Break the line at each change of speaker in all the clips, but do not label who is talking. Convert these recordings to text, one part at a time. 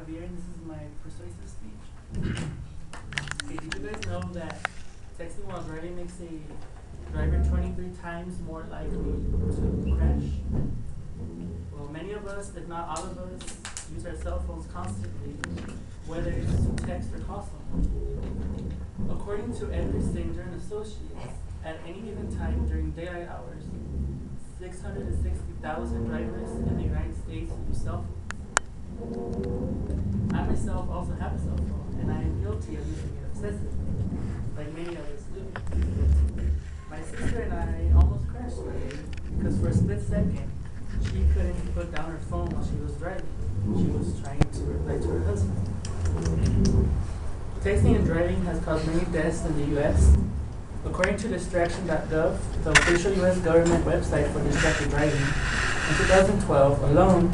Javier, and this is my persuasive speech. Okay, did you guys know that texting while driving makes a driver 23 times more likely to crash? Well, many of us, if not all of us, use our cell phones constantly, whether it's to text or call someone. According to Edward Singer and Associates, at any given time during daylight hours, 660,000 drivers in the United States use cell phones. I myself also have a cell phone, and I am guilty of using it obsessively, like many of us do. My sister and I almost crashed one day because for a split second, she couldn't put down her phone while she was driving. She was trying to reply to her husband. Texting and driving has caused many deaths in the U.S. According to distraction.gov, the official U.S. government website for distracted driving, in 2012 alone,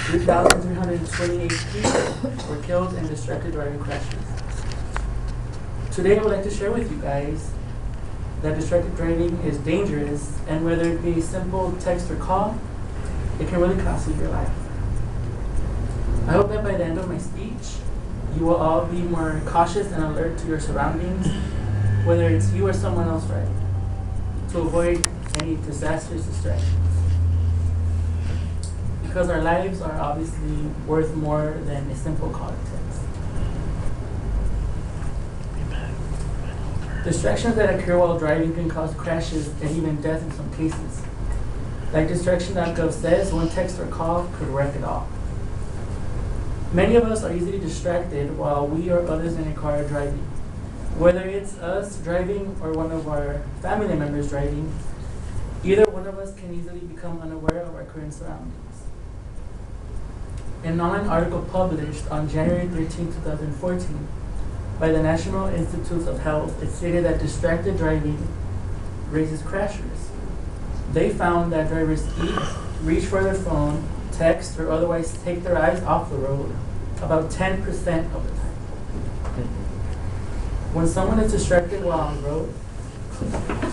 3,328 people were killed in distracted driving crashes. Today I would like to share with you guys that distracted driving is dangerous, and whether it be a simple text or call, it can really cost you your life. I hope that by the end of my speech, you will all be more cautious and alert to your surroundings, whether it's you or someone else driving, to avoid any disastrous distractions. Because our lives are obviously worth more than a simple call or text. Distractions that occur while driving can cause crashes and even death in some cases. Like distraction.gov says, one text or call could wreck it all. Many of us are easily distracted while we or others in a car are driving. Whether it's us driving or one of our family members driving, either one of us can easily become unaware of our current surroundings. In an online article published on January 13, 2014, by the National Institutes of Health, it stated that distracted driving raises crashes. They found that drivers eat, reach for their phone, text, or otherwise take their eyes off the road about 10% of the time. When someone is distracted while on the road,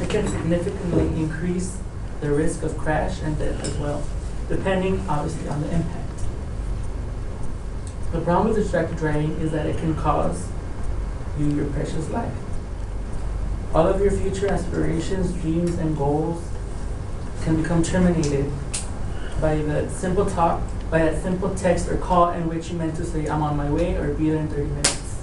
it can significantly increase the risk of crash and death as well, depending obviously on the impact. The problem with distracted driving is that it can cause you your precious life. All of your future aspirations, dreams, and goals can become terminated by that simple text or call in which you meant to say, "I'm on my way," or "be there in 30 minutes.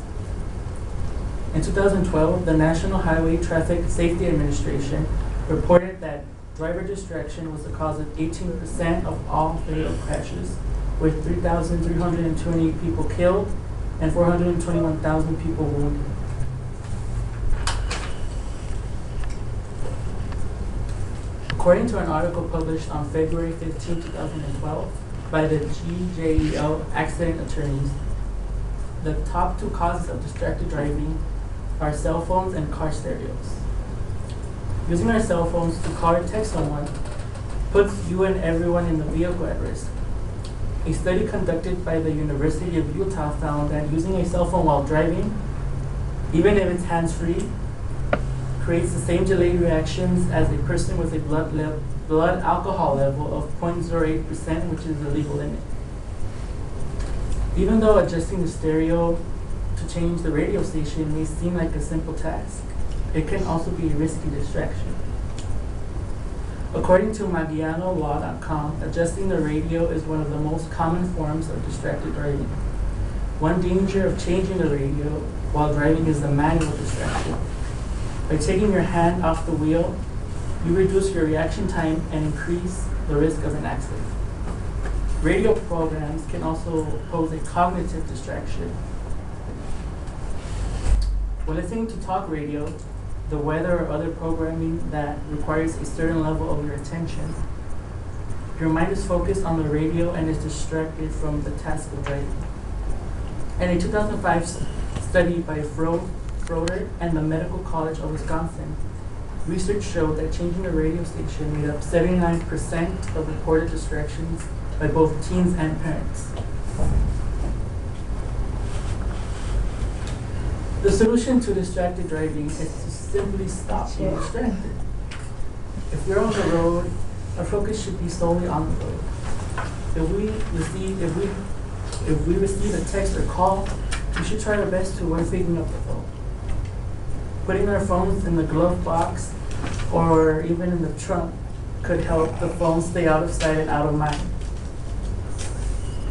In 2012, the National Highway Traffic Safety Administration reported that driver distraction was the cause of 18% of all fatal crashes, with 3,328 people killed and 421,000 people wounded. According to an article published on February 15, 2012, by the GJEL accident attorneys, the top two causes of distracted driving are cell phones and car stereos. Using our cell phones to call or text someone puts you and everyone in the vehicle at risk. A study conducted by the University of Utah found that using a cell phone while driving, even if it's hands-free, creates the same delayed reactions as a person with a blood alcohol level of 0.08%, which is the legal limit. Even though adjusting the stereo to change the radio station may seem like a simple task, it can also be a risky distraction. According to MagianoLaw.com, adjusting the radio is one of the most common forms of distracted driving. One danger of changing the radio while driving is the manual distraction. By taking your hand off the wheel, you reduce your reaction time and increase the risk of an accident. Radio programs can also pose a cognitive distraction. When listening to talk radio, the weather or other programming that requires a certain level of your attention, your mind is focused on the radio and is distracted from the task of driving. In a 2005 study by Froder and the Medical College of Wisconsin, research showed that changing the radio station made up 79% of reported distractions by both teens and parents. The solution to distracted driving is to simply stop being distracted. If we're on the road, our focus should be solely on the road. If we If we receive a text or call, we should try our best to avoid picking up the phone. Putting our phones in the glove box or even in the trunk could help the phone stay out of sight and out of mind.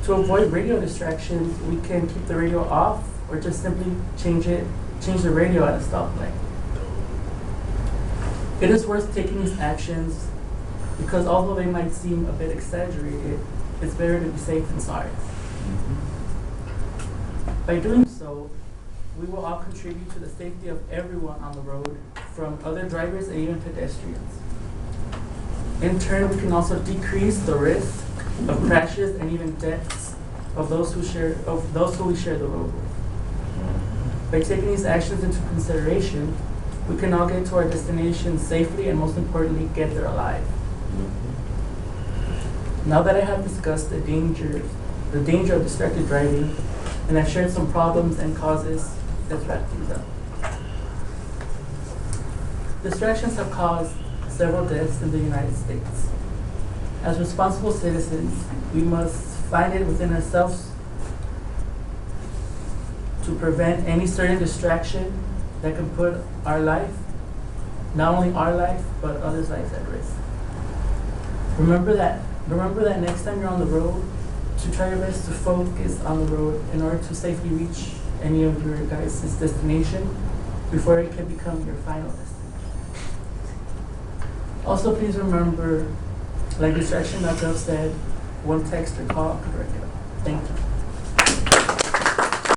To avoid radio distractions, we can keep the radio off or just simply change the radio at a stoplight. It is worth taking these actions because although they might seem a bit exaggerated, it's better to be safe than sorry. By doing so, we will all contribute to the safety of everyone on the road, from other drivers and even pedestrians. In turn, we can also decrease the risk of crashes and even deaths of those who we share the road with. By taking these actions into consideration, we can all get to our destination safely and most importantly, get there alive. Now that I have discussed the danger of distracted driving, and I've shared some problems and causes, let's wrap things up. Distractions have caused several deaths in the United States. As responsible citizens, we must find it within ourselves to prevent any certain distraction that can put our life, not only our life, but others' lives at risk. Remember that next time you're on the road, to try your best to focus on the road in order to safely reach any of your guys' destination before it can become your final destination. Also, please remember, like distraction.gov said, one text or call could wreck it up. Thank you.